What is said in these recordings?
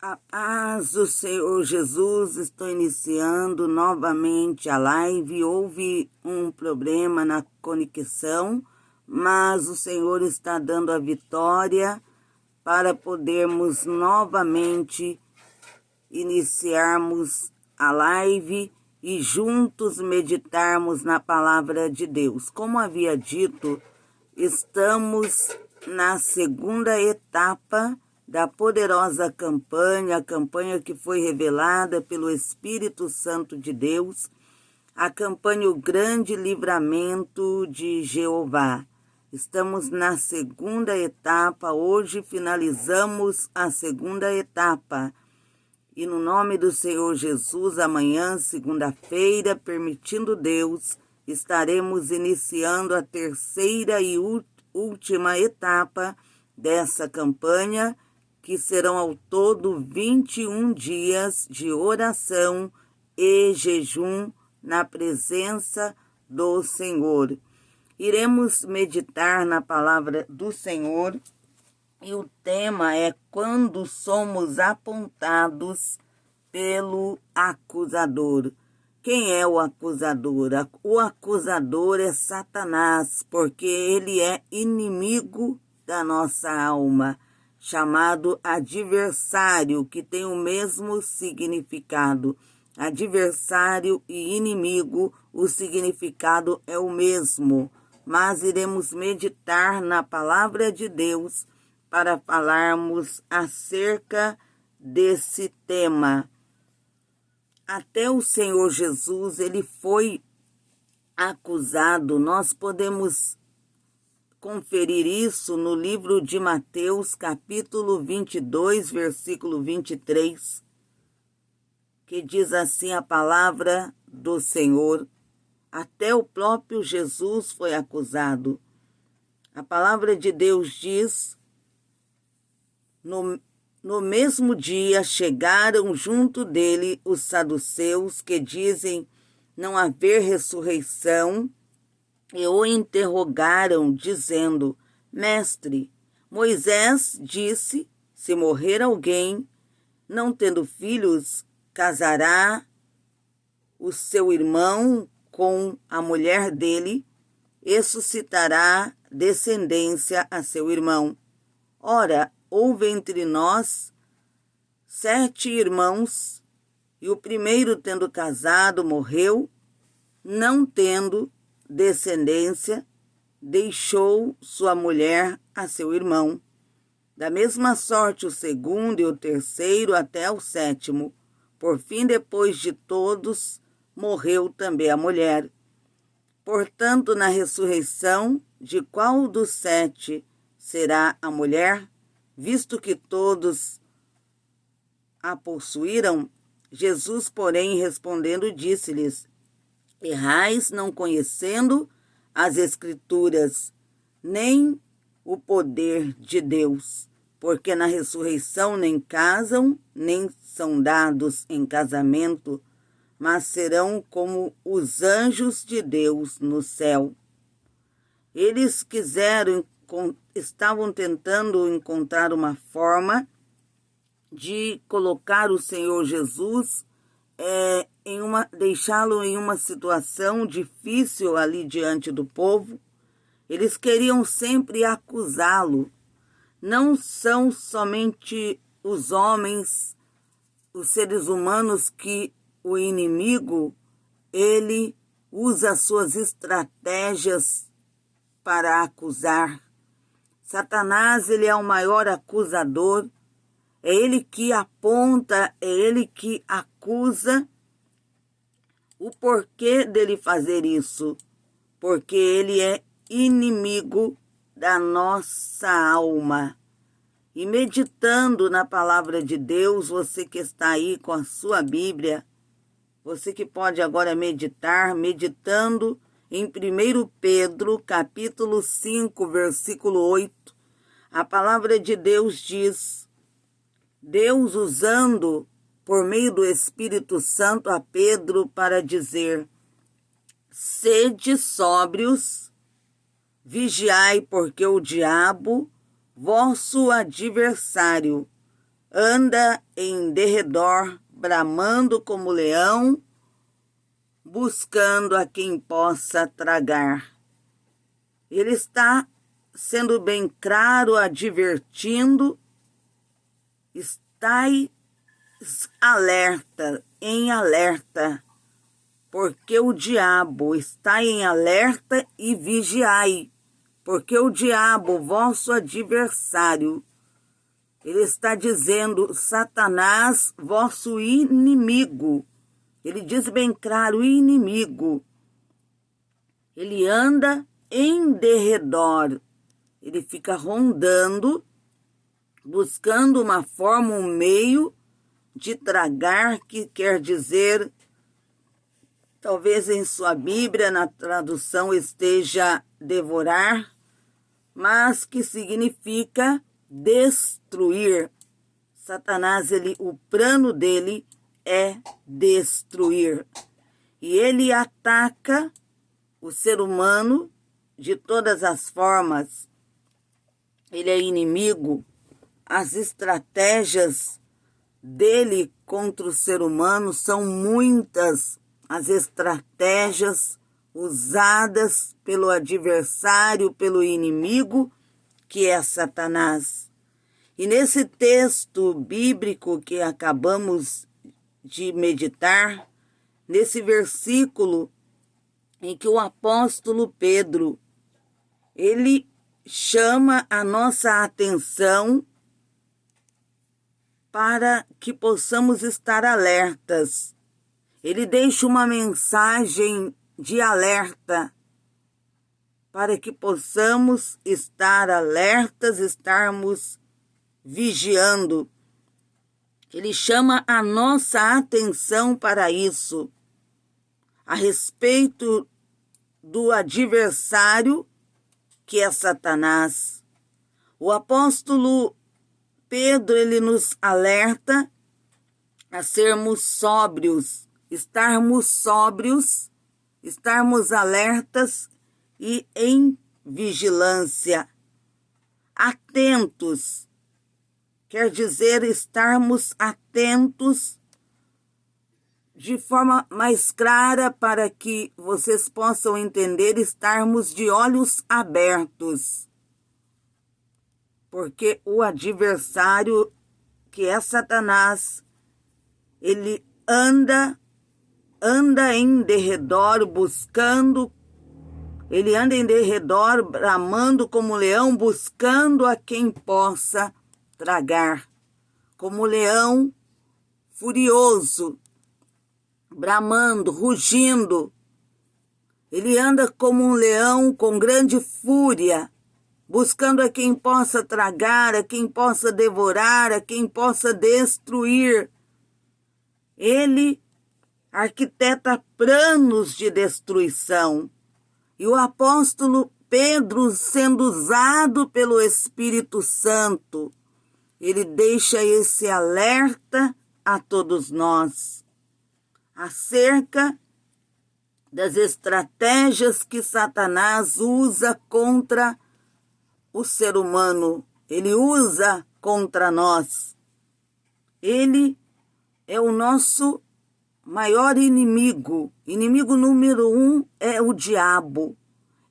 A paz do Senhor Jesus, estou iniciando novamente a live. Houve um problema na conexão, mas o Senhor está dando a vitória para podermos novamente iniciarmos a live e juntos meditarmos na palavra de Deus. Como havia dito, estamos na segunda etapa da poderosa campanha, a campanha que foi revelada pelo Espírito Santo de Deus, a campanha O Grande Livramento de Jeová. Estamos na segunda etapa, hoje finalizamos a segunda etapa. E no nome do Senhor Jesus, amanhã, segunda-feira, permitindo Deus, estaremos iniciando a terceira e última etapa dessa campanha, que serão ao todo 21 dias de oração e jejum na presença do Senhor. Iremos meditar na palavra do Senhor e o tema é quando somos apontados pelo acusador. Quem é o acusador? O acusador é Satanás, porque ele é inimigo da nossa alma, chamado adversário, que tem o mesmo significado. Adversário e inimigo, o significado é o mesmo, mas iremos meditar na palavra de Deus para falarmos acerca desse tema. Até o Senhor Jesus, ele foi acusado. Nós podemos conferir isso no livro de Mateus, capítulo 22, versículo 23, que diz assim a palavra do Senhor. Até o próprio Jesus foi acusado. A palavra de Deus diz: no mesmo dia chegaram junto dele os saduceus, que dizem não haver ressurreição, e o interrogaram, dizendo: Mestre, Moisés disse, se morrer alguém, não tendo filhos, casará o seu irmão com a mulher dele e suscitará descendência a seu irmão. Ora, houve entre nós 7 irmãos, e o primeiro, tendo casado, morreu, não tendo descendência, deixou sua mulher a seu irmão. Da mesma sorte o segundo e o terceiro até o 7º. Por fim, depois de todos, morreu também a mulher. Portanto, na ressurreição, de qual dos 7 será a mulher? Visto que todos a possuíram, Jesus, porém, respondendo, disse-lhes: Errais não conhecendo as Escrituras, nem o poder de Deus, porque na ressurreição nem casam, nem são dados em casamento, mas serão como os anjos de Deus no céu. Eles estavam tentando encontrar uma forma de colocar o Senhor Jesus deixá-lo em uma situação difícil ali diante do povo. Eles queriam sempre acusá-lo. Não são somente os homens, os seres humanos, que o inimigo, ele usa suas estratégias para acusar. Satanás, ele é o maior acusador. É ele que aponta, é ele que acusa. O porquê dele fazer isso? Porque ele é inimigo da nossa alma. E meditando na palavra de Deus, você que está aí com a sua Bíblia, você que pode agora meditar, meditando em 1 Pedro, capítulo 5, versículo 8, a palavra de Deus diz: Deus usando por meio do Espírito Santo a Pedro para dizer: sede sóbrios, vigiai, porque o diabo, vosso adversário, anda em derredor, bramando como leão, buscando a quem possa tragar. Ele está sendo bem claro, advertindo, estai alerta, em alerta, porque o diabo está em alerta e vigiai, porque o diabo, vosso adversário, ele está dizendo, Satanás, vosso inimigo. Ele diz bem claro, inimigo. Ele anda em derredor. Ele fica rondando, buscando uma forma, um meio de tragar, que quer dizer, talvez em sua Bíblia, na tradução esteja devorar, mas que significa destruir. Satanás, o plano dele é destruir. E ele ataca o ser humano de todas as formas. Ele é inimigo. As estratégias dele contra o ser humano são muitas. As estratégias usadas pelo adversário, pelo inimigo, que é Satanás. E nesse texto bíblico que acabamos de meditar, nesse versículo em que o apóstolo Pedro, ele chama a nossa atenção para que possamos estar alertas. Ele deixa uma mensagem de alerta para que possamos estar alertas, estarmos vigiando. Ele chama a nossa atenção para isso, a respeito do adversário, que é Satanás. O apóstolo Pedro, ele nos alerta a sermos sóbrios, estarmos alertas e em vigilância, atentos. Quer dizer, estarmos atentos de forma mais clara para que vocês possam entender, estarmos de olhos abertos. Porque o adversário, que é Satanás, ele anda em derredor buscando, ele anda em derredor bramando como leão, buscando a quem possa tragar, como leão furioso, bramando, rugindo. Ele anda como um leão com grande fúria, buscando a quem possa tragar, a quem possa devorar, a quem possa destruir. Ele arquiteta planos de destruição. E o apóstolo Pedro, sendo usado pelo Espírito Santo, ele deixa esse alerta a todos nós acerca das estratégias que Satanás usa contra o ser humano. Ele usa contra nós. Ele é o nosso maior inimigo. Inimigo número 1 é o diabo.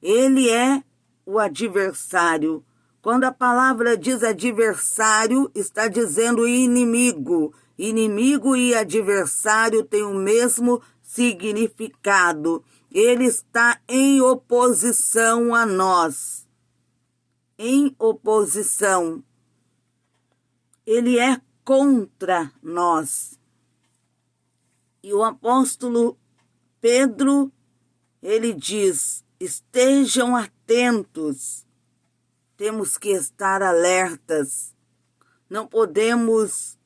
Ele é o adversário. Quando a palavra diz adversário, está dizendo inimigo. Inimigo e adversário têm o mesmo significado. Ele está em oposição a nós. Em oposição. Ele é contra nós. E o apóstolo Pedro, ele diz, estejam atentos. Temos que estar alertas. Não podemos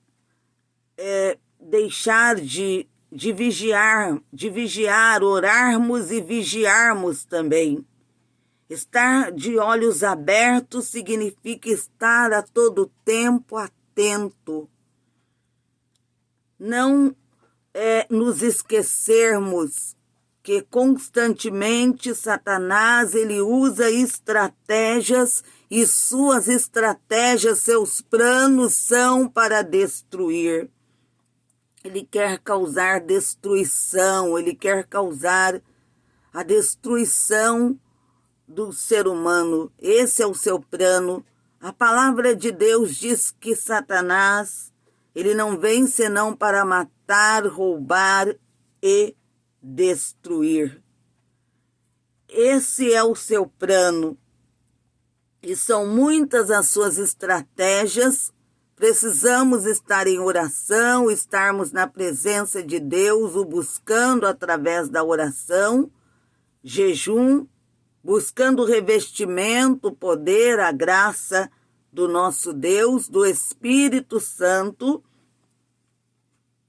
deixar de vigiar, orarmos e vigiarmos também. Estar de olhos abertos significa estar a todo tempo atento. Não nos esquecermos que constantemente Satanás ele usa estratégias e suas estratégias, seus planos são para destruir. Ele quer causar destruição, ele quer causar a destruição do ser humano. Esse é o seu plano. A palavra de Deus diz que Satanás, ele não vem senão para matar, roubar e destruir. Esse é o seu plano. E são muitas as suas estratégias. Precisamos estar em oração, estarmos na presença de Deus, o buscando através da oração, jejum, buscando o revestimento, o poder, a graça do nosso Deus, do Espírito Santo,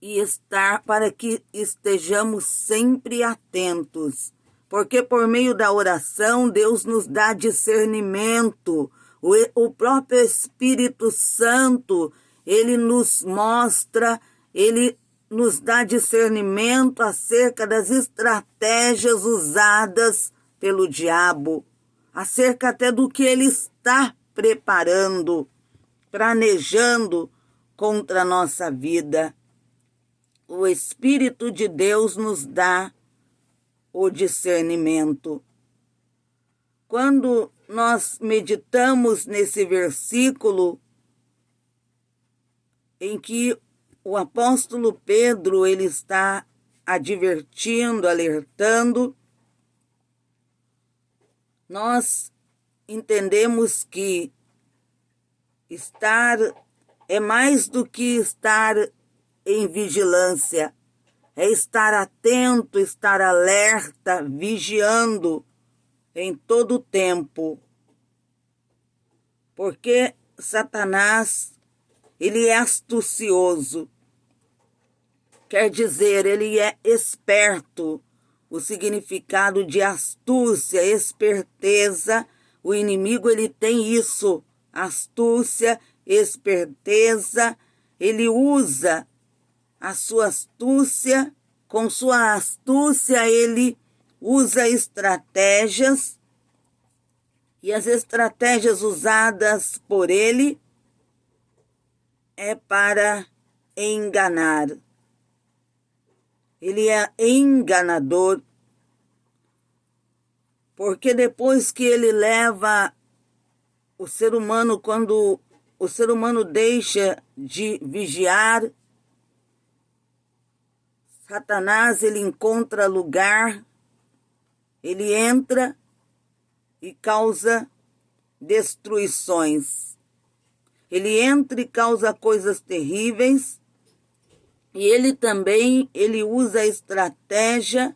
e estar para que estejamos sempre atentos, porque por meio da oração Deus nos dá discernimento. O próprio Espírito Santo, ele nos mostra, ele nos dá discernimento acerca das estratégias usadas pelo diabo, acerca até do que ele está preparando, planejando contra a nossa vida. O Espírito de Deus nos dá o discernimento. Quando nós meditamos nesse versículo em que o apóstolo Pedro ele está advertindo, alertando, nós entendemos que estar é mais do que estar em vigilância, é estar atento, estar alerta, vigiando em todo o tempo. Porque Satanás, ele é astucioso. Quer dizer, ele é esperto. O significado de astúcia, esperteza, o inimigo ele tem isso. Astúcia, esperteza, ele usa a sua astúcia, com sua astúcia ele usa estratégias, e as estratégias usadas por ele é para enganar. Ele é enganador, porque depois que ele leva o ser humano, quando o ser humano deixa de vigiar, Satanás ele encontra lugar, ele entra e causa destruições. Ele entra e causa coisas terríveis. E ele também, ele usa a estratégia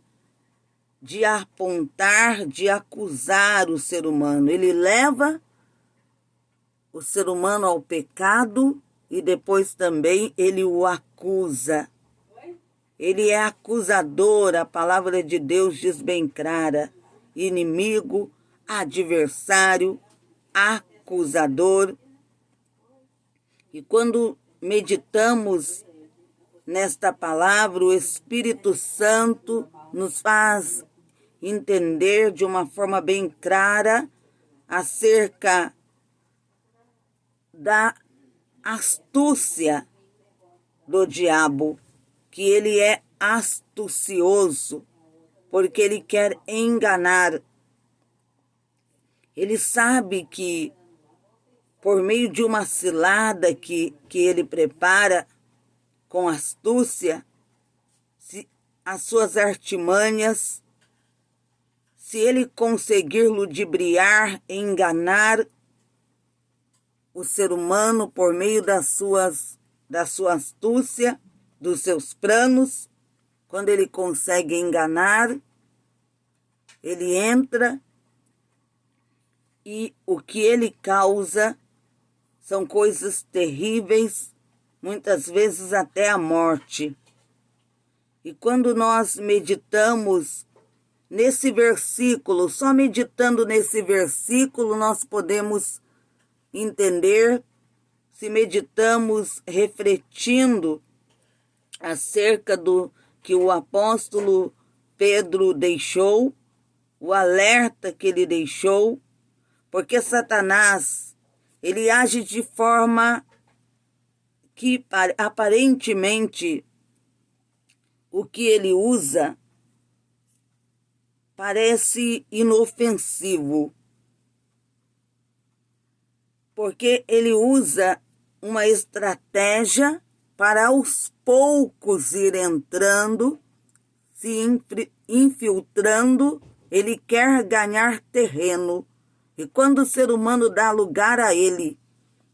de apontar, de acusar o ser humano. Ele leva o ser humano ao pecado e depois também ele o acusa. Ele é acusador, a palavra de Deus diz bem clara, inimigo, adversário, acusador. E quando meditamos nesta palavra, o Espírito Santo nos faz entender de uma forma bem clara acerca da astúcia do diabo, que ele é astucioso, porque ele quer enganar. Ele sabe que, por meio de uma cilada que ele prepara com astúcia, as suas artimanhas, se ele conseguir ludibriar, enganar o ser humano por meio da sua astúcia, dos seus planos, quando ele consegue enganar, ele entra e o que ele causa são coisas terríveis, muitas vezes até a morte. E quando nós meditamos nesse versículo, só meditando nesse versículo, nós podemos entender, se meditamos refletindo acerca do que o apóstolo Pedro deixou, o alerta que ele deixou, porque Satanás, ele age de forma que aparentemente o que ele usa parece inofensivo, porque ele usa uma estratégia para aos poucos ir entrando, se infiltrando. Ele quer ganhar terreno, e quando o ser humano dá lugar a ele,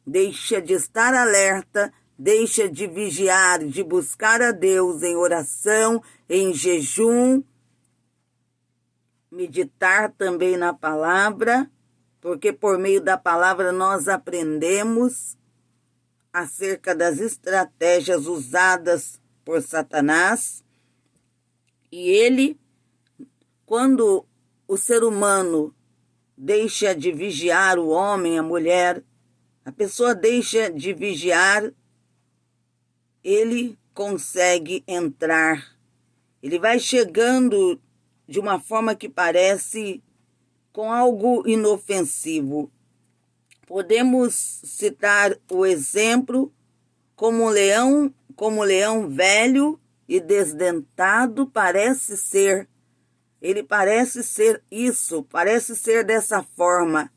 deixa de estar alerta, deixa de vigiar, de buscar a Deus em oração, em jejum, meditar também na palavra, porque por meio da palavra nós aprendemos acerca das estratégias usadas por Satanás. E ele, quando o ser humano deixa de vigiar o homem, a mulher, a pessoa deixa de vigiar, ele consegue entrar. Ele vai chegando de uma forma que parece com algo inofensivo. Podemos citar o exemplo como um leão velho e desdentado parece ser. Ele parece ser isso, parece ser dessa forma.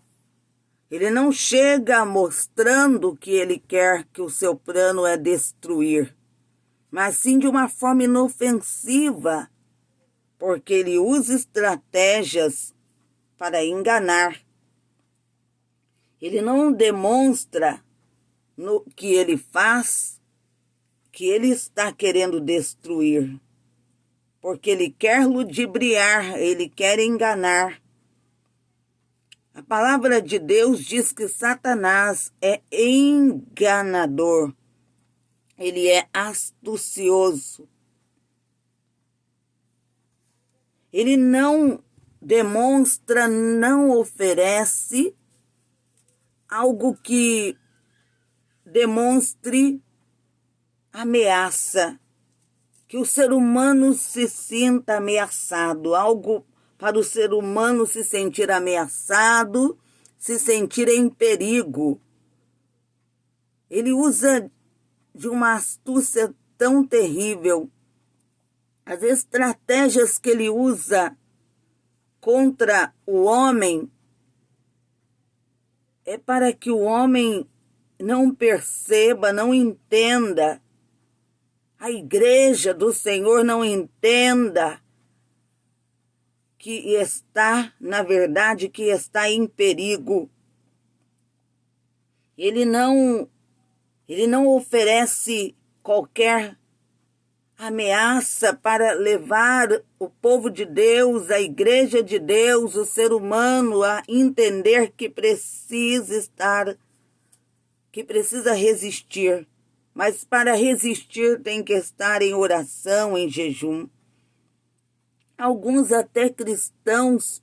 Ele não chega mostrando que ele quer, que o seu plano é destruir, mas sim de uma forma inofensiva, porque ele usa estratégias para enganar. Ele não demonstra no que ele faz que ele está querendo destruir, porque ele quer ludibriar, ele quer enganar. A palavra de Deus diz que Satanás é enganador, ele é astucioso. Ele não demonstra, não oferece algo que demonstre ameaça, que o ser humano se sinta ameaçado, algo para o ser humano se sentir ameaçado, se sentir em perigo. Ele usa de uma astúcia tão terrível. As estratégias que ele usa contra o homem é para que o homem não perceba, não entenda, a igreja do Senhor não entenda que está, na verdade, que está em perigo. Ele não oferece qualquer ameaça para levar o povo de Deus, a igreja de Deus, o ser humano a entender que precisa resistir. Mas para resistir tem que estar em oração, em jejum. Alguns até cristãos,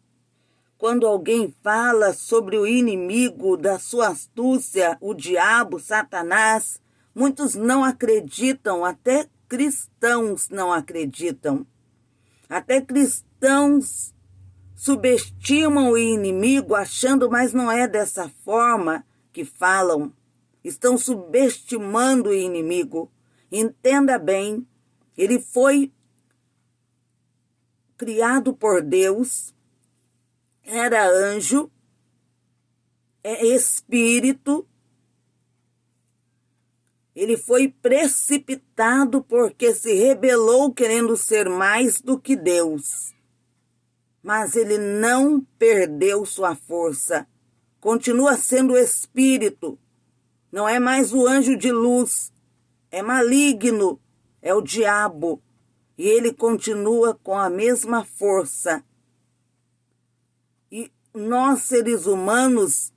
quando alguém fala sobre o inimigo da sua astúcia, o diabo, Satanás, muitos não acreditam, até cristãos não acreditam. Até cristãos subestimam o inimigo, achando, mas não é dessa forma que falam. Estão subestimando o inimigo. Entenda bem, ele foi criado por Deus, era anjo, é espírito. Ele foi precipitado porque se rebelou querendo ser mais do que Deus. Mas ele não perdeu sua força. Continua sendo espírito. Não é mais o anjo de luz. É maligno. É o diabo. E ele continua com a mesma força. E nós, seres humanos,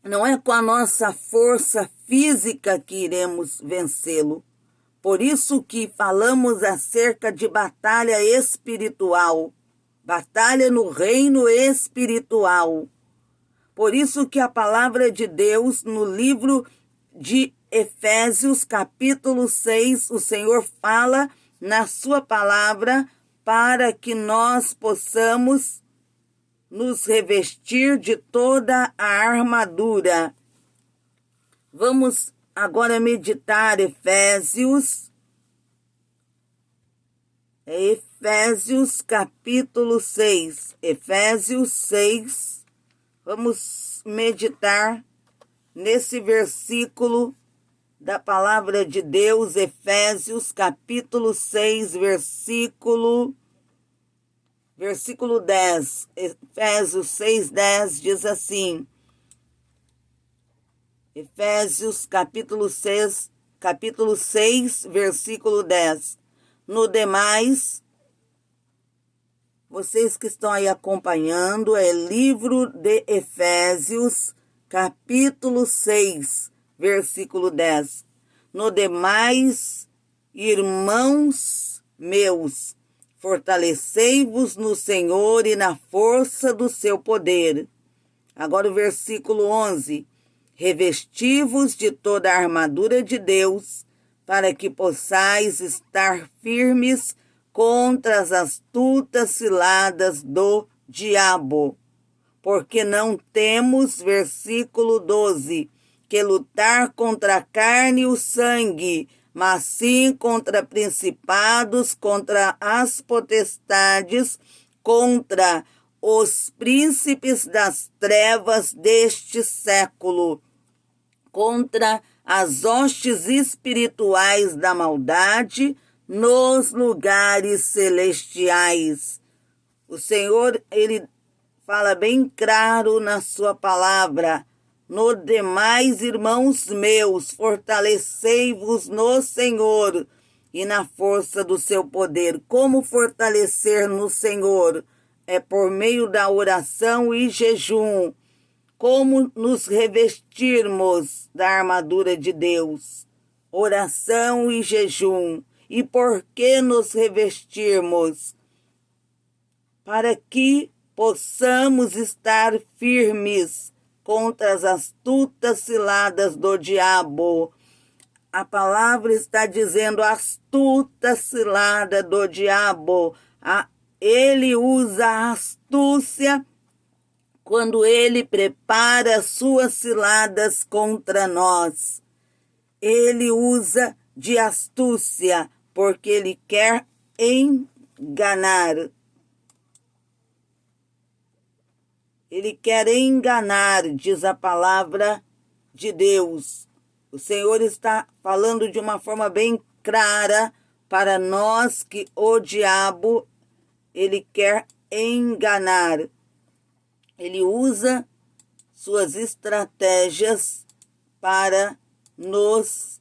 não é com a nossa força física que iremos vencê-lo. Por isso que falamos acerca de batalha espiritual. Batalha no reino espiritual. Por isso que a palavra de Deus, no livro de Efésios, capítulo 6, o Senhor fala na sua palavra para que nós possamos nos revestir de toda a armadura. Vamos agora meditar Efésios capítulo 6. Efésios 6. Vamos meditar nesse versículo da palavra de Deus, Efésios capítulo 6, versículo 10. Efésios 6, 10 diz assim. Efésios capítulo 6, versículo 10. No demais, vocês que estão aí acompanhando, é livro de Efésios, capítulo 6, versículo 10. No demais, irmãos meus, fortalecei-vos no Senhor e na força do seu poder. Agora o versículo 11. Revesti-vos de toda a armadura de Deus, para que possais estar firmes contra as astutas ciladas do diabo. Porque não temos, versículo 12, que lutar contra a carne e o sangue, mas sim contra principados, contra as potestades, contra os príncipes das trevas deste século, contra as hostes espirituais da maldade nos lugares celestiais. O Senhor, Ele fala bem claro na sua palavra. No demais, irmãos meus, fortalecei-vos no Senhor e na força do seu poder. Como fortalecer no Senhor? É por meio da oração e jejum. Como nos revestirmos da armadura de Deus? Oração e jejum. E por que nos revestirmos? Para que possamos estar firmes contra as astutas ciladas do diabo. A palavra está dizendo astuta cilada do diabo. Ele usa a astúcia quando ele prepara suas ciladas contra nós. Ele usa de astúcia porque ele quer enganar. Ele quer enganar, diz a palavra de Deus. O Senhor está falando de uma forma bem clara para nós que o diabo, ele quer enganar. Ele usa suas estratégias para nos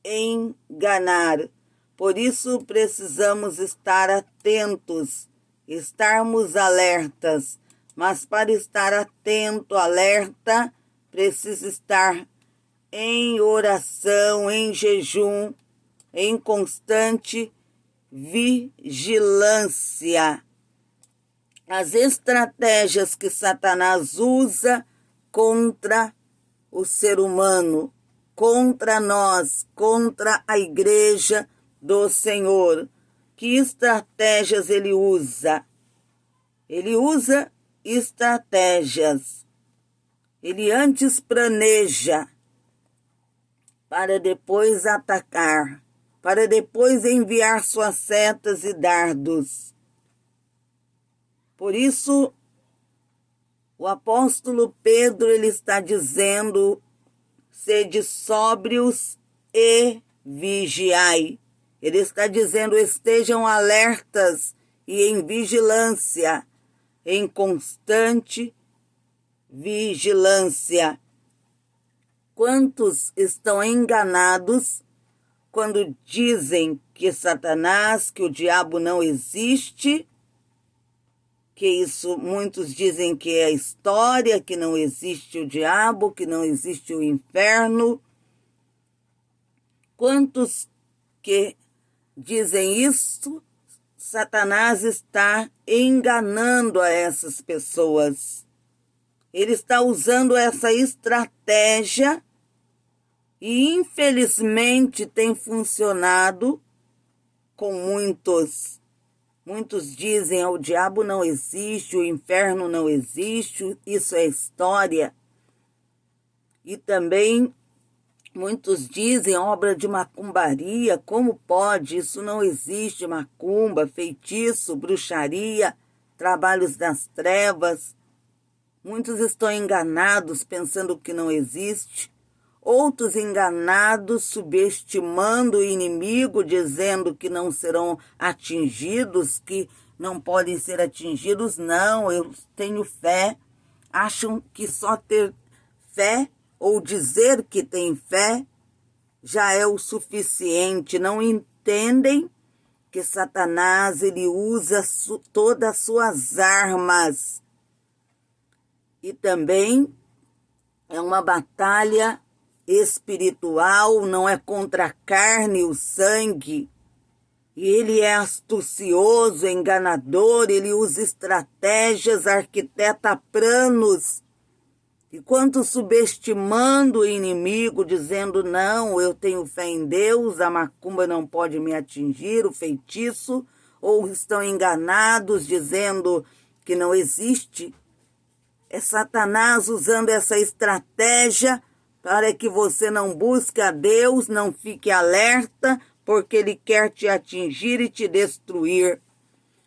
enganar. Por isso precisamos estar atentos, estarmos alertas. Mas para estar atento, alerta, precisa estar em oração, em jejum, em constante vigilância. As estratégias que Satanás usa contra o ser humano, contra nós, contra a igreja do Senhor. Que estratégias ele usa? Ele usa estratégias. Ele antes planeja para depois atacar, para depois enviar suas setas e dardos. Por isso, o apóstolo Pedro, ele está dizendo, sede sóbrios e vigiai. Ele está dizendo, estejam alertas e em vigilância, em constante vigilância. Quantos estão enganados quando dizem que Satanás, que o diabo não existe, que isso muitos dizem que é história, que não existe o diabo, que não existe o inferno. Quantos que dizem isso, Satanás está enganando a essas pessoas. Ele está usando essa estratégia e, infelizmente, tem funcionado com muitos. Muitos dizem, o diabo não existe, o inferno não existe, isso é história. E também muitos dizem obra de macumbaria, como pode? Isso não existe, macumba, feitiço, bruxaria, trabalhos das trevas. Muitos estão enganados, pensando que não existe. Outros enganados, subestimando o inimigo, dizendo que não serão atingidos, que não podem ser atingidos. Não, eu tenho fé. Acham que só ter fé ou dizer que tem fé já é o suficiente. Não entendem que Satanás ele usa todas as suas armas. E também é uma batalha espiritual, não é contra a carne e o sangue. E ele é astucioso, enganador, ele usa estratégias, arquiteta planos. E quanto subestimando o inimigo, dizendo, não, eu tenho fé em Deus, a macumba não pode me atingir, o feitiço, ou estão enganados, dizendo que não existe. É Satanás usando essa estratégia para que você não busque a Deus, não fique alerta, porque ele quer te atingir e te destruir.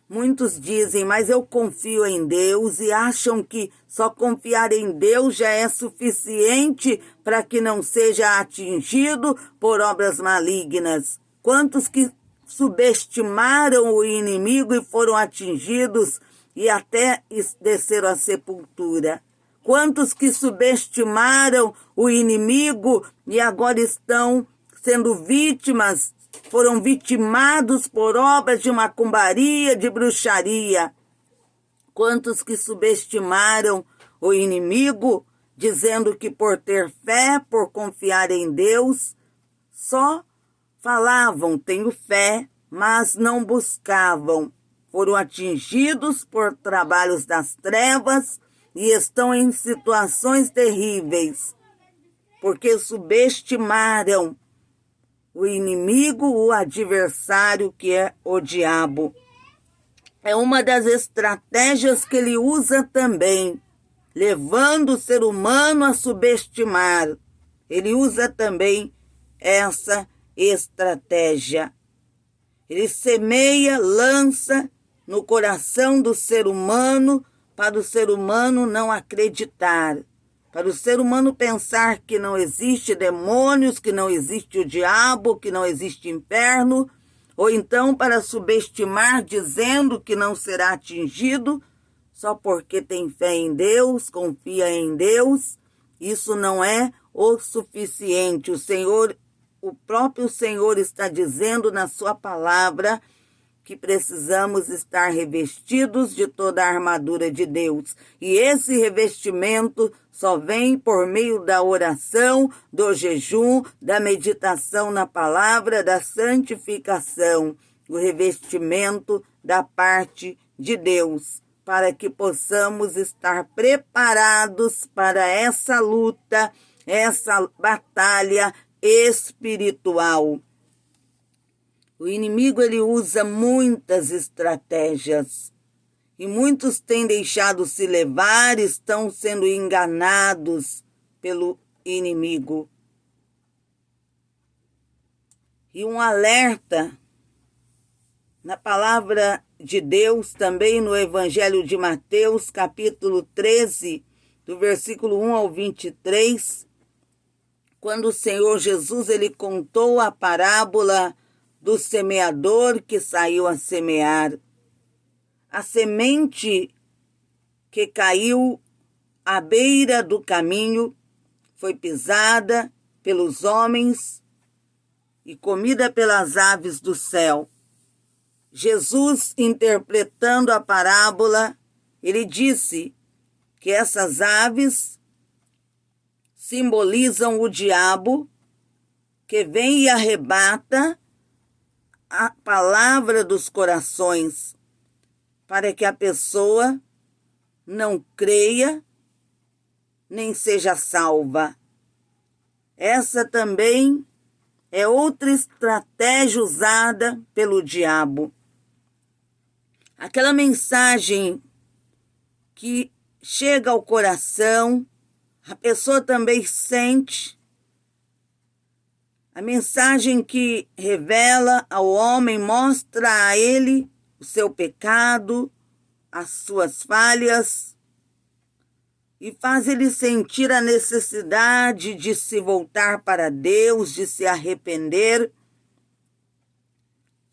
Muitos dizem, mas eu confio em Deus, e acham que só confiar em Deus já é suficiente para que não seja atingido por obras malignas. Quantos que subestimaram o inimigo e foram atingidos e até desceram à sepultura? Quantos que subestimaram o inimigo e agora estão sendo vítimas, foram vitimados por obras de macumbaria, de bruxaria? Quantos que subestimaram o inimigo, dizendo que por ter fé, por confiar em Deus, só falavam, tenho fé, mas não buscavam. Foram atingidos por trabalhos das trevas e estão em situações terríveis, porque subestimaram o inimigo, o adversário, que é o diabo. É uma das estratégias que ele usa também, levando o ser humano a subestimar. Ele usa também essa estratégia. Ele semeia, lança no coração do ser humano, para o ser humano não acreditar, para o ser humano pensar que não existe demônios, que não existe o diabo, que não existe inferno, ou então para subestimar, dizendo que não será atingido só porque tem fé em Deus, confia em Deus. Isso não é o suficiente. O próprio Senhor está dizendo na sua palavra que precisamos estar revestidos de toda a armadura de Deus. E esse revestimento só vem por meio da oração, do jejum, da meditação na palavra, da santificação. O revestimento da parte de Deus, para que possamos estar preparados para essa luta, essa batalha espiritual. O inimigo ele usa muitas estratégias e muitos têm deixado se levar, estão sendo enganados pelo inimigo. E um alerta na palavra de Deus, também no Evangelho de Mateus, capítulo 13, do versículo 1 ao 23, quando o Senhor Jesus ele contou a parábola do semeador que saiu a semear. A semente que caiu à beira do caminho foi pisada pelos homens e comida pelas aves do céu. Jesus, interpretando a parábola, ele disse que essas aves simbolizam o diabo, que vem e arrebata a palavra dos corações, para que a pessoa não creia, nem seja salva. Essa também é outra estratégia usada pelo diabo. aquela mensagem que chega ao coração, a pessoa também sente, a mensagem que revela ao homem, mostra a ele o seu pecado, as suas falhas, e faz ele sentir a necessidade de se voltar para Deus, de se arrepender,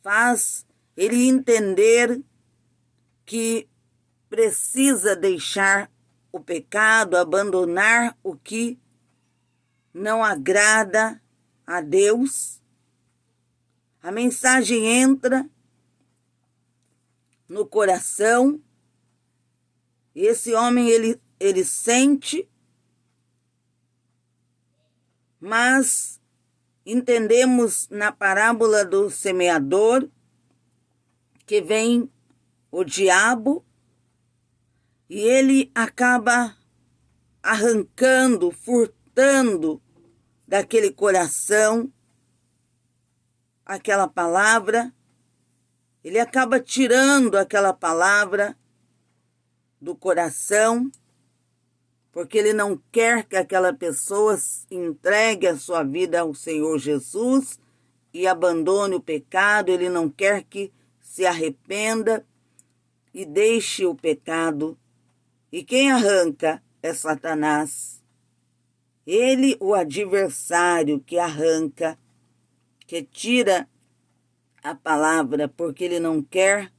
faz ele entender que precisa deixar o pecado, abandonar o que não agrada a Deus. A mensagem entra no coração, e esse homem ele sente, mas entendemos na parábola do semeador que vem o diabo e ele acaba arrancando, furtando daquele coração aquela palavra, ele acaba tirando aquela palavra do coração, porque ele não quer que aquela pessoa entregue a sua vida ao Senhor Jesus e abandone o pecado, ele não quer que se arrependa e deixe o pecado. E quem arranca é Satanás. Ele, o adversário que arranca, que tira a palavra, porque ele não quer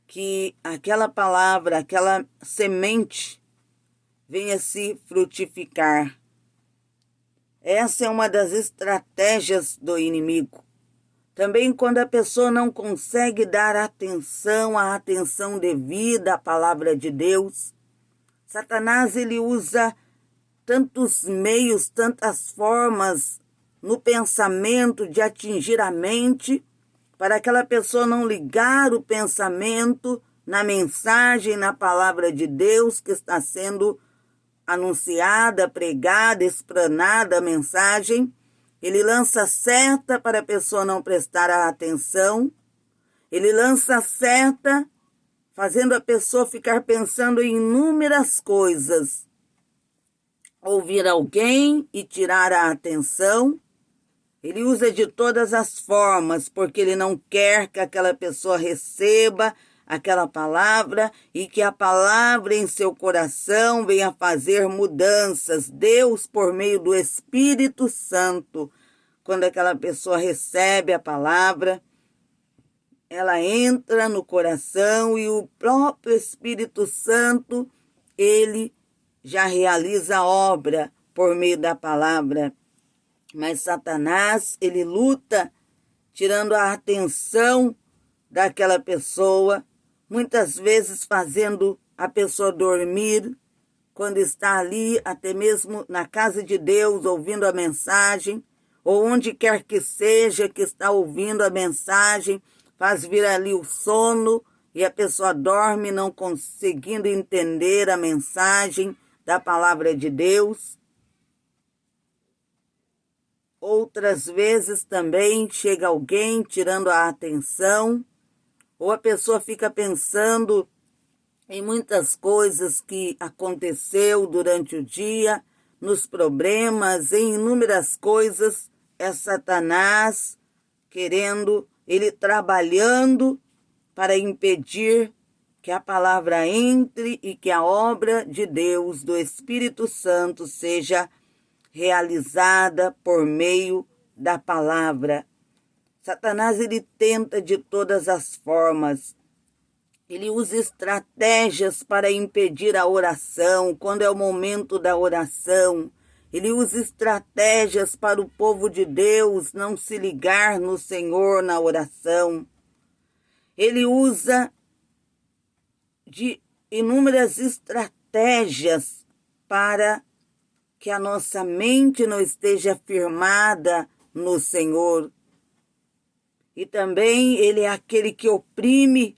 que aquela palavra, aquela semente venha se frutificar. Essa é uma das estratégias do inimigo. Também quando a pessoa não consegue dar atenção, a atenção devida à palavra de Deus, Satanás ele usa tantos meios, tantas formas no pensamento de atingir a mente, para aquela pessoa não ligar o pensamento na mensagem, na palavra de Deus que está sendo anunciada, pregada, explanada a mensagem. Ele lança seta para a pessoa não prestar atenção. Ele lança seta, fazendo a pessoa ficar pensando em inúmeras coisas. Ouvir alguém e tirar a atenção. Ele usa de todas as formas, porque ele não quer que aquela pessoa receba aquela palavra e que a palavra em seu coração venha fazer mudanças. Deus, por meio do Espírito Santo, quando aquela pessoa recebe a palavra, ela entra no coração e o próprio Espírito Santo, ele já realiza a obra por meio da palavra. Mas Satanás, ele luta tirando a atenção daquela pessoa, muitas vezes fazendo a pessoa dormir, quando está ali, até mesmo na casa de Deus, ouvindo a mensagem, ou onde quer que seja que está ouvindo a mensagem, faz vir ali o sono e a pessoa dorme não conseguindo entender a mensagem da palavra de Deus. Outras vezes também chega alguém tirando a atenção, ou a pessoa fica pensando em muitas coisas que aconteceu durante o dia, nos problemas, em inúmeras coisas. É Satanás querendo, ele trabalhando para impedir que a palavra entre e que a obra de Deus, do Espírito Santo, seja realizada por meio da palavra. Satanás, ele tenta de todas as formas. Ele usa estratégias para impedir a oração, quando é o momento da oração. Ele usa estratégias para o povo de Deus não se ligar no Senhor na oração. Ele usa de inúmeras estratégias para que a nossa mente não esteja firmada no Senhor. E também ele é aquele que oprime.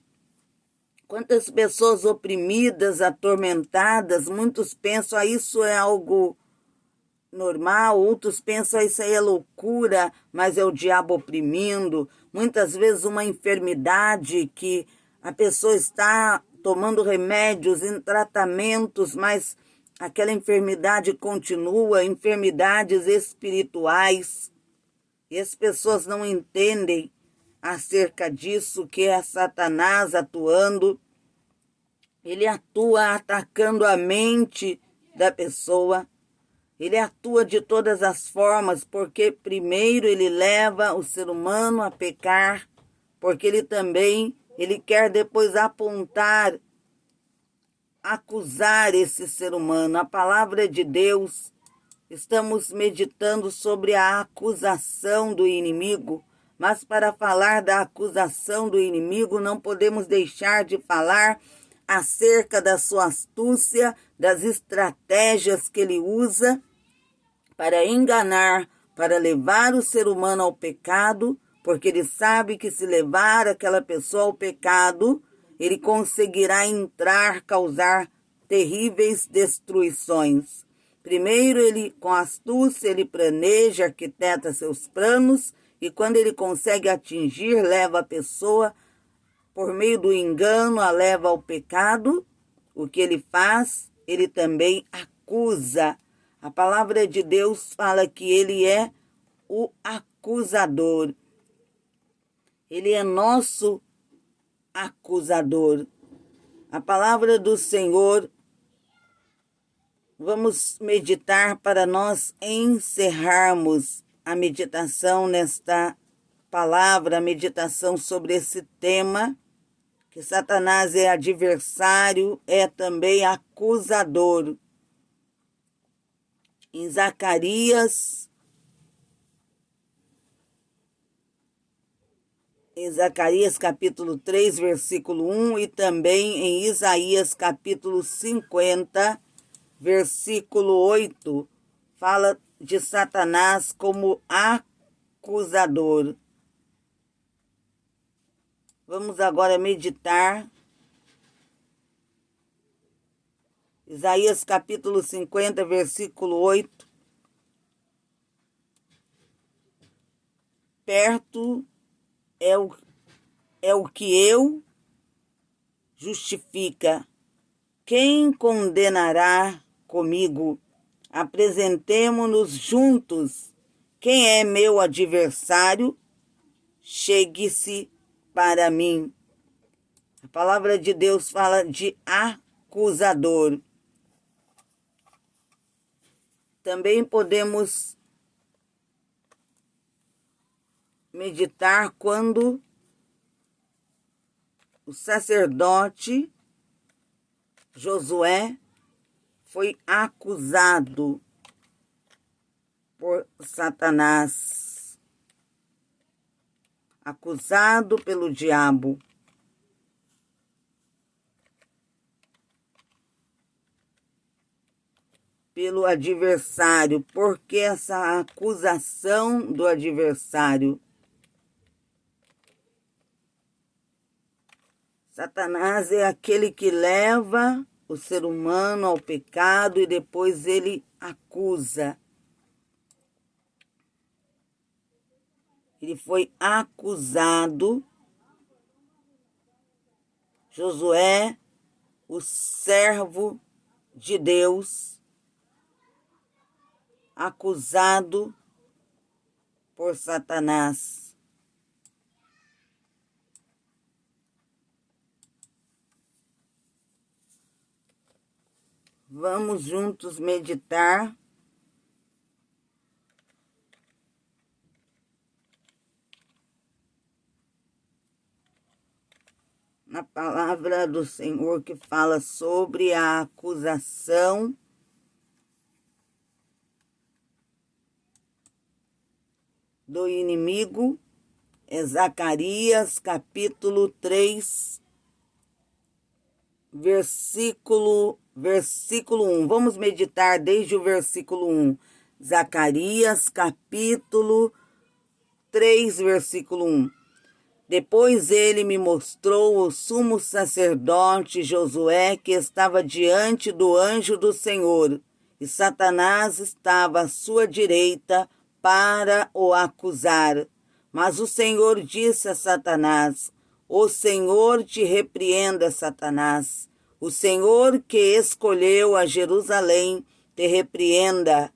Quantas pessoas oprimidas, atormentadas, muitos pensam isso é algo normal, outros pensam isso aí é loucura, mas é o diabo oprimindo. Muitas vezes uma enfermidade que A pessoa está tomando remédios, em tratamentos, mas aquela enfermidade continua, enfermidades espirituais. E as pessoas não entendem acerca disso, que é Satanás atuando. Ele atua atacando a mente da pessoa. Ele atua de todas as formas, porque primeiro ele leva o ser humano a pecar, porque ele quer depois apontar, acusar esse ser humano. A palavra de Deus, estamos meditando sobre a acusação do inimigo, mas para falar da acusação do inimigo, não podemos deixar de falar acerca da sua astúcia, das estratégias que ele usa para enganar, para levar o ser humano ao pecado, porque ele sabe que se levar aquela pessoa ao pecado, ele conseguirá entrar, causar terríveis destruições. Primeiro, ele, com astúcia, ele planeja, arquiteta seus planos, e quando ele consegue atingir, leva a pessoa, por meio do engano, a leva ao pecado. O que ele faz? Ele também acusa. A palavra de Deus fala que ele é o acusador. Ele é nosso acusador. A palavra do Senhor, vamos meditar para nós encerrarmos a meditação nesta palavra, a meditação sobre esse tema, que Satanás é adversário, é também acusador. Em Zacarias capítulo 3, versículo 1, e também em Isaías capítulo 50, versículo 8, fala de Satanás como acusador. Vamos agora meditar. Isaías capítulo 50, versículo 8. Perto é o que eu justifica. Quem condenará comigo? Apresentemo-nos juntos. Quem é meu adversário? Chegue-se para mim. A palavra de Deus fala de acusador. Também podemos meditar quando o sacerdote Josué foi acusado por Satanás, acusado pelo diabo. Pelo adversário. Por que essa acusação do adversário? Satanás é aquele que leva o ser humano ao pecado e depois ele acusa. Ele foi acusado. Josué, o servo de Deus, acusado por Satanás. Vamos juntos meditar na palavra do Senhor, que fala sobre a acusação do inimigo. É Zacarias capítulo 3, versículo 1. Vamos meditar desde o versículo 1. Zacarias capítulo 3, versículo 1. Depois ele me mostrou o sumo sacerdote Josué, que estava diante do anjo do Senhor, e Satanás estava à sua direita para o acusar. Mas o Senhor disse a Satanás: O Senhor te repreenda, Satanás. O Senhor que escolheu a Jerusalém te repreenda.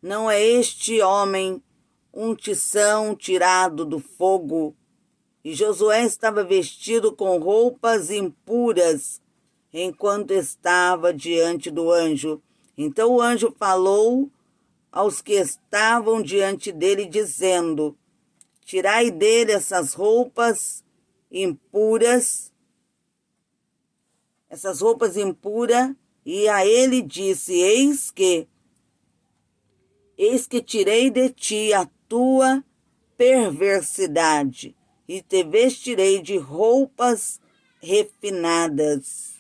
Não é este homem um tição tirado do fogo? E Josué estava vestido com roupas impuras enquanto estava diante do anjo. Então o anjo falou aos que estavam diante dele, dizendo: tirai dele essas roupas impuras, e a ele disse: eis que tirei de ti a tua perversidade, e te vestirei de roupas refinadas.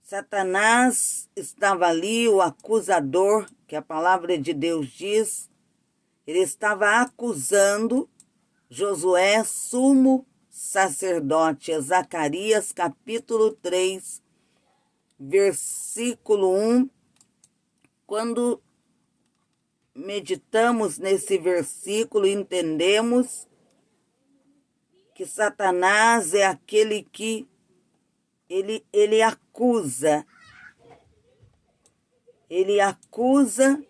Satanás estava ali, o acusador, que a palavra de Deus diz. Ele estava acusando Josué, sumo sacerdote. Zacarias capítulo 3, versículo 1. Quando meditamos nesse versículo, entendemos que Satanás é aquele que ele acusa. Ele acusa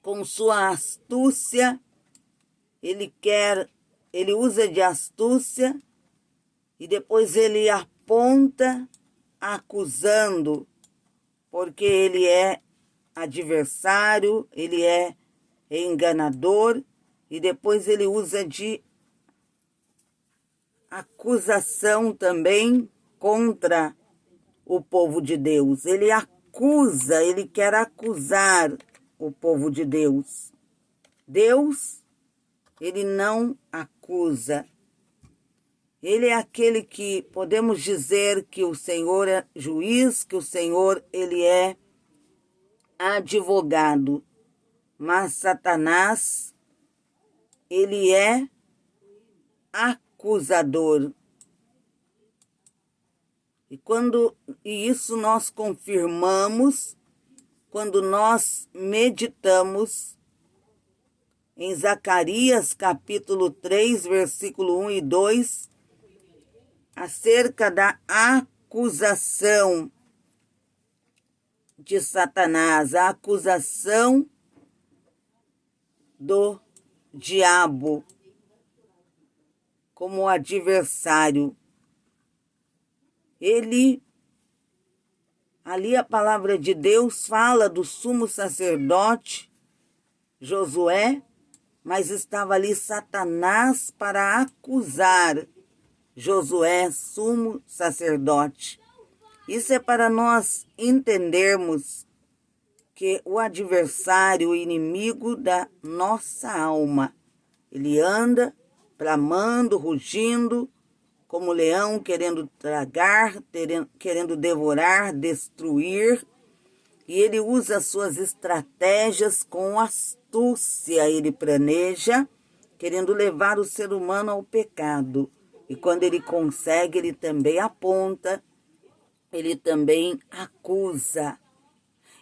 com sua astúcia. Ele usa de astúcia e depois ele aponta acusando, porque ele é adversário, ele é enganador, e depois ele usa de acusação também contra o povo de Deus. Ele acusa, ele quer acusar o povo de Deus. Deus, ele não acusa. Ele é aquele que podemos dizer que o Senhor é juiz, que o Senhor, ele é advogado. Mas Satanás, ele é acusador. E isso nós confirmamos quando nós meditamos em Zacarias capítulo 3, versículo 1 e 2, acerca da acusação de Satanás, a acusação do diabo como adversário. Ali a palavra de Deus fala do sumo sacerdote Josué, mas estava ali Satanás para acusar Josué, sumo sacerdote. Isso é para nós entendermos que o adversário, o inimigo da nossa alma, ele anda bramando, rugindo, como leão, querendo tragar, querendo devorar, destruir. E ele usa suas estratégias com astúcia. Ele planeja, querendo levar o ser humano ao pecado. E quando ele consegue, ele também aponta, ele também acusa.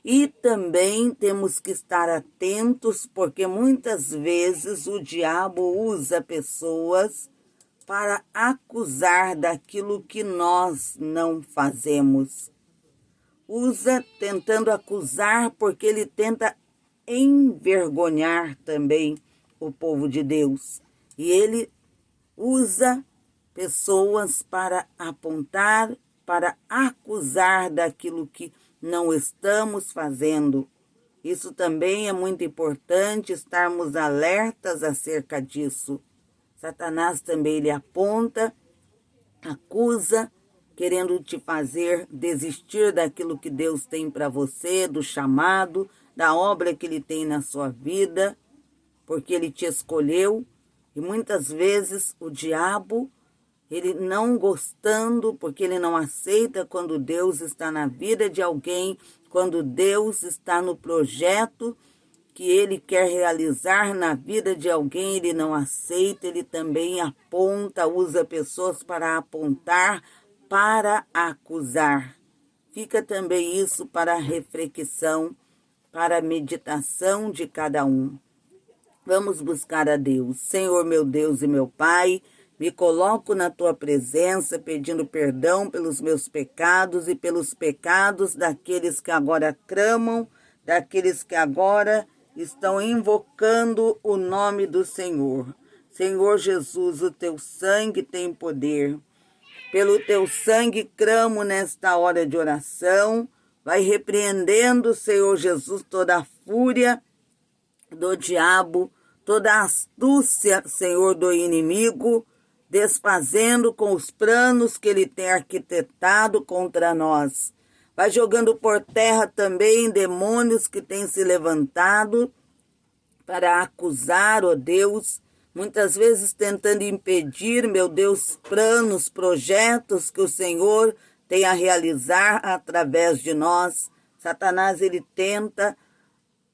E também temos que estar atentos, porque muitas vezes o diabo usa pessoas para acusar daquilo que nós não fazemos. Usa tentando acusar, porque ele tenta envergonhar também o povo de Deus. E ele usa pessoas para apontar, para acusar daquilo que não estamos fazendo. Isso também é muito importante, estarmos alertas acerca disso. Satanás também ele aponta, acusa, querendo te fazer desistir daquilo que Deus tem para você, do chamado, da obra que ele tem na sua vida, porque ele te escolheu. E muitas vezes o diabo, ele não gostando, porque ele não aceita quando Deus está na vida de alguém, quando Deus está no projeto que ele quer realizar na vida de alguém, ele não aceita, ele também aponta, usa pessoas para apontar, para acusar. Fica também isso para reflexão, para meditação de cada um. Vamos buscar a Deus. Senhor, meu Deus e meu Pai, me coloco na tua presença, pedindo perdão pelos meus pecados e pelos pecados daqueles que agora clamam, daqueles que agora estão invocando o nome do Senhor. Senhor Jesus, o teu sangue tem poder. Pelo teu sangue clamo nesta hora de oração. Vai repreendendo, Senhor Jesus, toda a fúria do diabo, toda a astúcia, Senhor, do inimigo, desfazendo com os planos que ele tem arquitetado contra nós. Vai jogando por terra também demônios que têm se levantado para acusar, ó Deus, muitas vezes tentando impedir, meu Deus, planos, projetos que o Senhor tem a realizar através de nós. Satanás, ele tenta,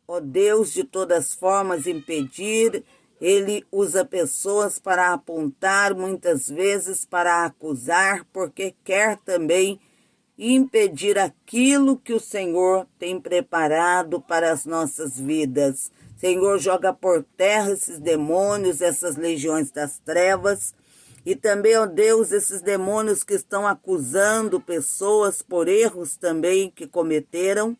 ó Deus, de todas formas impedir. Ele usa pessoas para apontar, muitas vezes para acusar, porque quer também impedir aquilo que o Senhor tem preparado para as nossas vidas. Senhor, joga por terra esses demônios, essas legiões das trevas, e também, ó Deus, esses demônios que estão acusando pessoas por erros também que cometeram.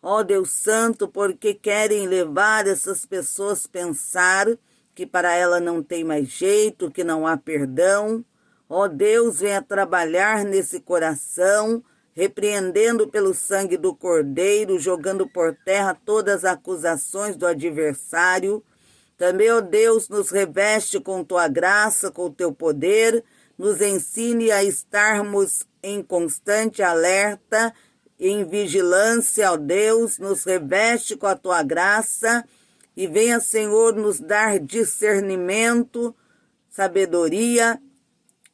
Ó Deus Santo, porque querem levar essas pessoas a pensar que para ela não tem mais jeito, que não há perdão. Ó Deus, venha trabalhar nesse coração, repreendendo pelo sangue do Cordeiro, jogando por terra todas as acusações do adversário. Também, ó Deus, nos reveste com tua graça, com o teu poder, nos ensine a estarmos em constante alerta, em vigilância, ó Deus, nos reveste com a tua graça e venha, Senhor, nos dar discernimento, sabedoria,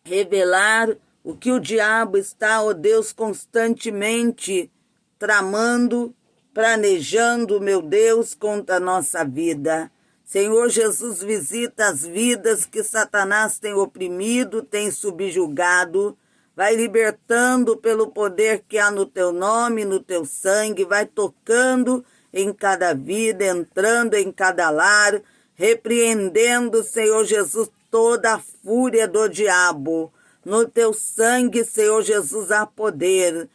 revelar o que o diabo está, ó Deus, constantemente tramando, planejando, meu Deus, contra a nossa vida. Senhor Jesus, visita as vidas que Satanás tem oprimido, tem subjugado. Vai libertando pelo poder que há no teu nome, no teu sangue, vai tocando em cada vida, entrando em cada lar, repreendendo, Senhor Jesus, toda a fúria do diabo. No teu sangue, Senhor Jesus, há poder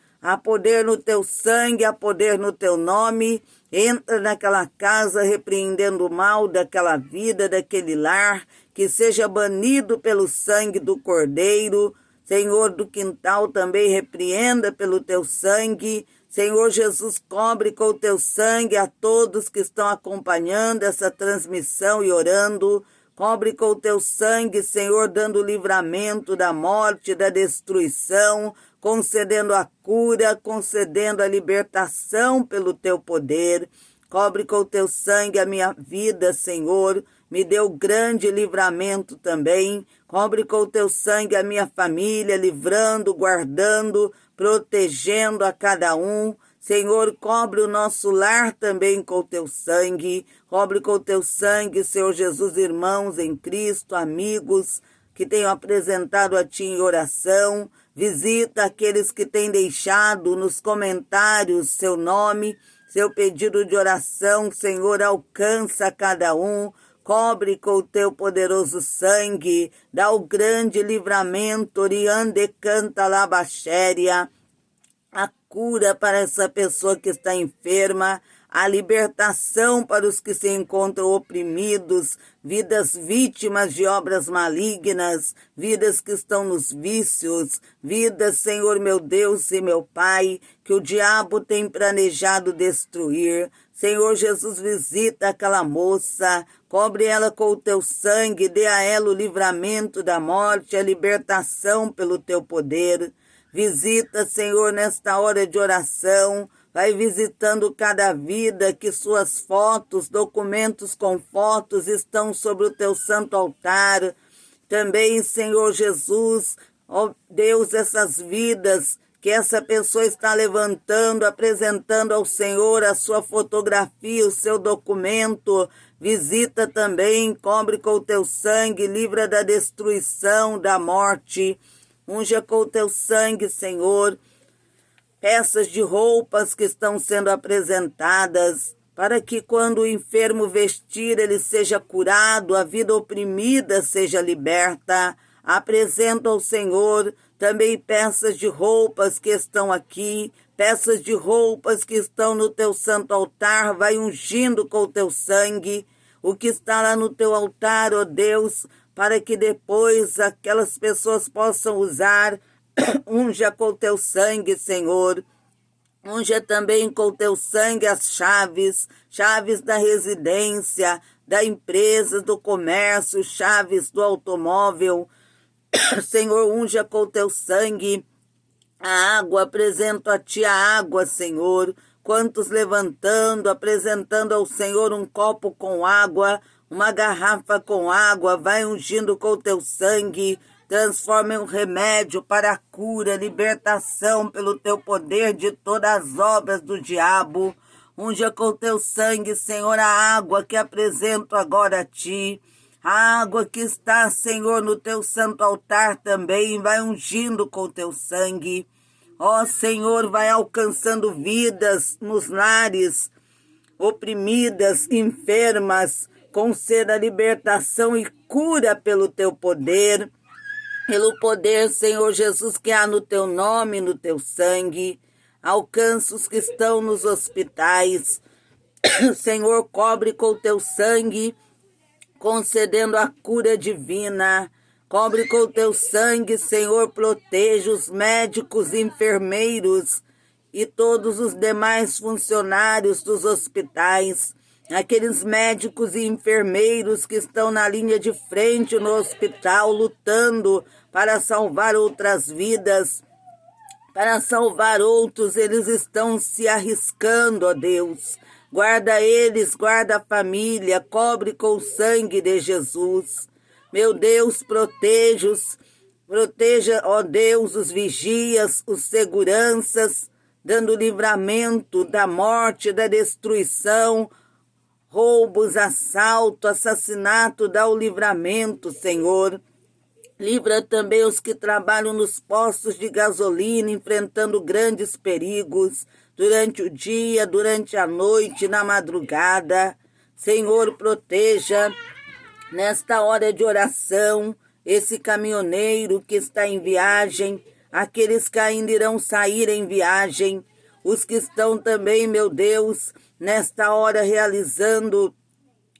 no teu sangue, há poder no teu nome. Entra naquela casa repreendendo o mal daquela vida, daquele lar, que seja banido pelo sangue do Cordeiro. Senhor do quintal, também repreenda pelo teu sangue. Senhor Jesus, cobre com o teu sangue a todos que estão acompanhando essa transmissão e orando. Cobre com o teu sangue, Senhor, dando livramento da morte, da destruição, concedendo a cura, concedendo a libertação pelo teu poder. Cobre com o teu sangue a minha vida, Senhor. Me deu grande livramento também. Cobre com o teu sangue a minha família, livrando, guardando, protegendo a cada um. Senhor, cobre o nosso lar também com o teu sangue. Cobre com o teu sangue, Senhor Jesus, irmãos em Cristo, amigos que tenham apresentado a ti em oração. Visita aqueles que têm deixado nos comentários seu nome, seu pedido de oração. Senhor, alcança cada um. Cobre com o teu poderoso sangue, dá o grande livramento, oriande canta labaxéria, a cura para essa pessoa que está enferma, a libertação para os que se encontram oprimidos, vidas vítimas de obras malignas, vidas que estão nos vícios, vidas, Senhor meu Deus e meu Pai, que o diabo tem planejado destruir. Senhor Jesus, visita aquela moça, cobre ela com o teu sangue, dê a ela o livramento da morte, a libertação pelo teu poder. Visita, Senhor, nesta hora de oração, vai visitando cada vida que suas fotos, documentos com fotos estão sobre o teu santo altar. Também, Senhor Jesus, ó Deus, essas vidas que essa pessoa está levantando, apresentando ao Senhor a sua fotografia, o seu documento. Visita também, cobre com o teu sangue, livra da destruição, da morte. Unja com o teu sangue, Senhor, peças de roupas que estão sendo apresentadas para que quando o enfermo vestir, ele seja curado, a vida oprimida seja liberta. Apresento ao Senhor também peças de roupas que estão aqui, peças de roupas que estão no teu santo altar, vai ungindo com o teu sangue o que está lá no teu altar, ó Deus, para que depois aquelas pessoas possam usar. Unja com o teu sangue, Senhor. Unja também com o teu sangue as chaves da residência, da empresa, do comércio, chaves do automóvel. Senhor, unja com o teu sangue a água, apresento a ti a água, Senhor. Quantos levantando, apresentando ao Senhor um copo com água, uma garrafa com água, vai ungindo com o teu sangue, transforma em um remédio para a cura, libertação pelo teu poder de todas as obras do diabo. Unja com o teu sangue, Senhor, a água que apresento agora a ti. A água que está, Senhor, no teu santo altar também, vai ungindo com o teu sangue. Ó Senhor, vai alcançando vidas nos lares, oprimidas, enfermas, conceda libertação e cura pelo teu poder. Pelo poder, Senhor Jesus, que há no teu nome, no teu sangue. Alcança os que estão nos hospitais. Senhor, cobre com o teu sangue, concedendo a cura divina. Cobre com o teu sangue, Senhor, proteja os médicos, enfermeiros e todos os demais funcionários dos hospitais, aqueles médicos e enfermeiros que estão na linha de frente no hospital, lutando para salvar outras vidas, para salvar outros, eles estão se arriscando, ó Deus. Guarda eles, guarda a família, cobre com o sangue de Jesus. Meu Deus, proteja, ó Deus, os vigias, os seguranças, dando livramento da morte, da destruição, roubos, assalto, assassinato, dá o livramento, Senhor. Livra também os que trabalham nos postos de gasolina, enfrentando grandes perigos, durante o dia, durante a noite, na madrugada. Senhor, proteja nesta hora de oração esse caminhoneiro que está em viagem, aqueles que ainda irão sair em viagem, os que estão também, meu Deus, nesta hora realizando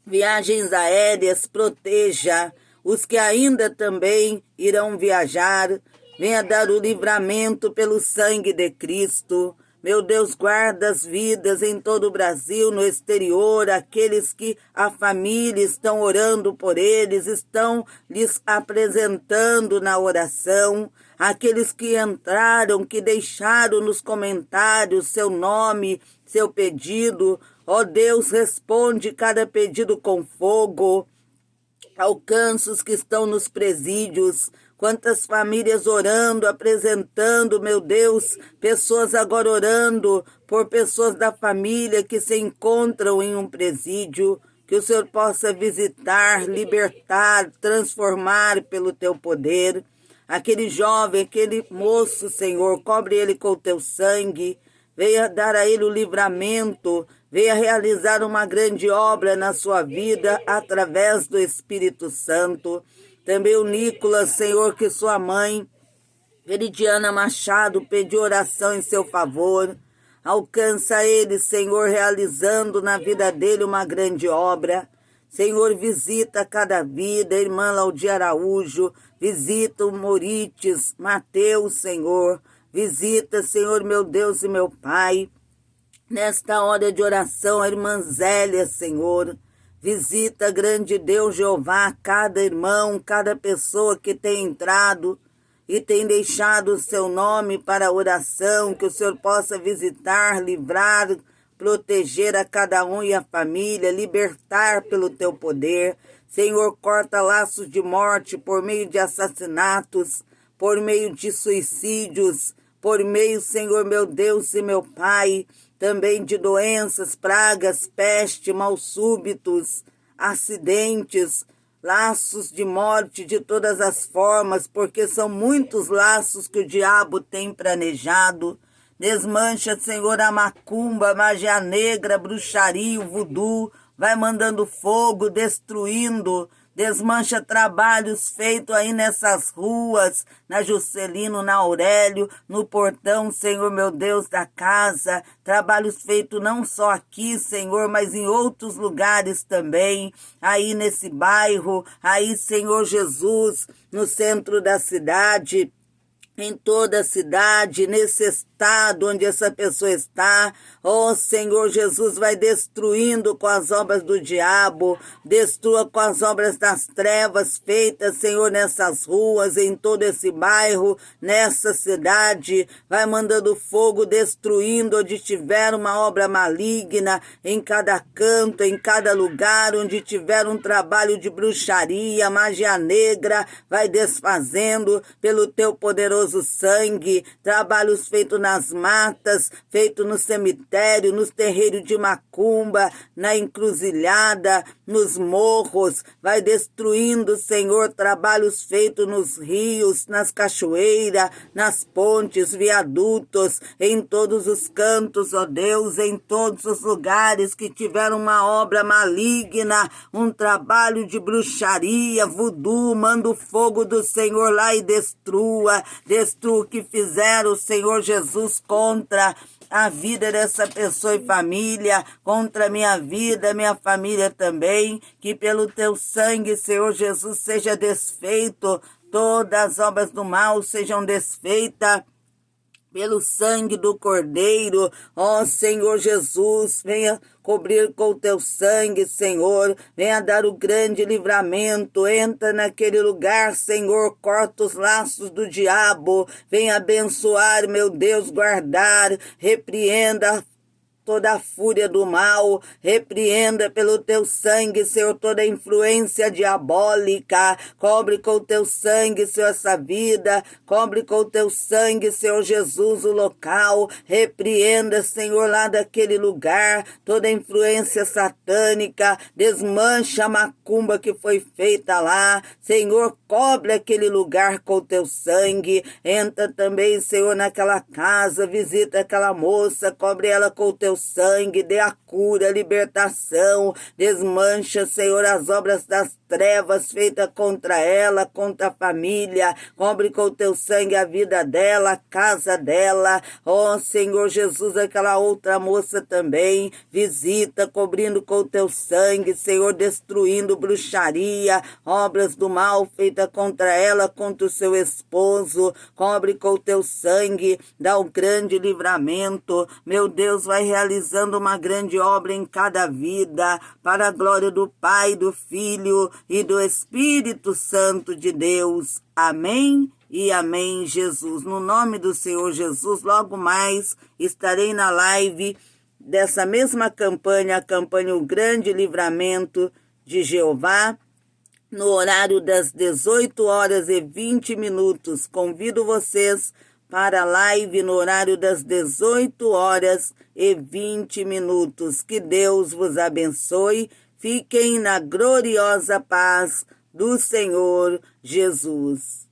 viagens aéreas, proteja os que ainda também irão viajar, venha dar o livramento pelo sangue de Cristo. Meu Deus, guarda as vidas em todo o Brasil, no exterior, aqueles que a família estão orando por eles, estão lhes apresentando na oração, aqueles que entraram, que deixaram nos comentários seu nome, seu pedido. Ó Deus, responde cada pedido com fogo. Alcança os que estão nos presídios. Quantas famílias orando, apresentando, meu Deus, pessoas agora orando por pessoas da família que se encontram em um presídio, que o Senhor possa visitar, libertar, transformar pelo teu poder. Aquele jovem, aquele moço, Senhor, cobre ele com o teu sangue, venha dar a ele o livramento, venha realizar uma grande obra na sua vida através do Espírito Santo. Também o Nicolas, Senhor, que sua mãe, Veridiana Machado, pediu oração em seu favor. Alcança ele, Senhor, realizando na vida dele uma grande obra. Senhor, visita cada vida, irmã Laudia Araújo, visita o Morites, Mateus, Senhor. Visita, Senhor, meu Deus e meu Pai. Nesta hora de oração, a irmã Zélia, Senhor. Visita, grande Deus Jeová, cada irmão, cada pessoa que tem entrado e tem deixado o seu nome para a oração, que o Senhor possa visitar, livrar, proteger a cada um e a família, libertar pelo teu poder. Senhor, corta laços de morte por meio de assassinatos, por meio de suicídios, por meio, Senhor, meu Deus e meu Pai, também de doenças, pragas, peste, maus súbitos, acidentes, laços de morte de todas as formas, porque são muitos laços que o diabo tem planejado. Desmancha, Senhor, a macumba, a magia negra, bruxaria, o voodoo. Vai mandando fogo, destruindo. Desmancha trabalhos feitos aí nessas ruas, na Juscelino, na Aurélio, no portão, Senhor, meu Deus, da casa. Trabalhos feitos não só aqui, Senhor, mas em outros lugares também. Aí nesse bairro, aí, Senhor Jesus, no centro da cidade. Em toda a cidade, nesse estado onde essa pessoa está, ó Senhor Jesus, vai destruindo com as obras do diabo, destrua com as obras das trevas feitas, Senhor, nessas ruas, em todo esse bairro, nessa cidade, vai mandando fogo, destruindo onde tiver uma obra maligna, em cada canto, em cada lugar, onde tiver um trabalho de bruxaria, magia negra, vai desfazendo pelo teu poderoso sangue, trabalhos feitos nas matas, feitos no cemitério, nos terreiros de macumba, na encruzilhada, nos morros, vai destruindo, Senhor, trabalhos feitos nos rios, nas cachoeiras, nas pontes, viadutos, em todos os cantos, ó Deus, em todos os lugares que tiveram uma obra maligna, um trabalho de bruxaria, voodoo, manda o fogo do Senhor lá e destrua o que fizeram, Senhor Jesus, contra a vida dessa pessoa e família, contra a minha vida, minha família também, que pelo teu sangue, Senhor Jesus, seja desfeito, todas as obras do mal sejam desfeitas, pelo sangue do Cordeiro, ó Senhor Jesus, venha cobrir com o teu sangue, Senhor, venha dar o grande livramento, entra naquele lugar, Senhor, corta os laços do diabo, venha abençoar, meu Deus, guardar, repreenda toda a fúria do mal, repreenda pelo teu sangue, Senhor, toda a influência diabólica, cobre com o teu sangue, Senhor, essa vida, cobre com o teu sangue, Senhor Jesus, o local, repreenda, Senhor, lá daquele lugar, toda a influência satânica, desmancha a macumba que foi feita lá, Senhor, cobre aquele lugar com o teu sangue, entra também, Senhor, naquela casa, visita aquela moça, cobre ela com o teu sangue, dê a cura, a libertação, desmancha, Senhor, as obras das trevas feitas contra ela, contra a família, cobre com o teu sangue a vida dela, a casa dela, ó Senhor Jesus, aquela outra moça também, visita, cobrindo com o teu sangue, Senhor, destruindo bruxaria, obras do mal feitas contra ela, contra o seu esposo, cobre com o teu sangue, dá um grande livramento, meu Deus, vai realizando uma grande obra em cada vida, para a glória do Pai, do Filho e do Espírito Santo de Deus. Amém e amém, Jesus. No nome do Senhor Jesus, logo mais estarei na live dessa mesma campanha, a campanha O Grande Livramento de Jeová, no horário das 18h20. Convido vocês para a live no horário das 18h20. Que Deus vos abençoe. Fiquem na gloriosa paz do Senhor Jesus.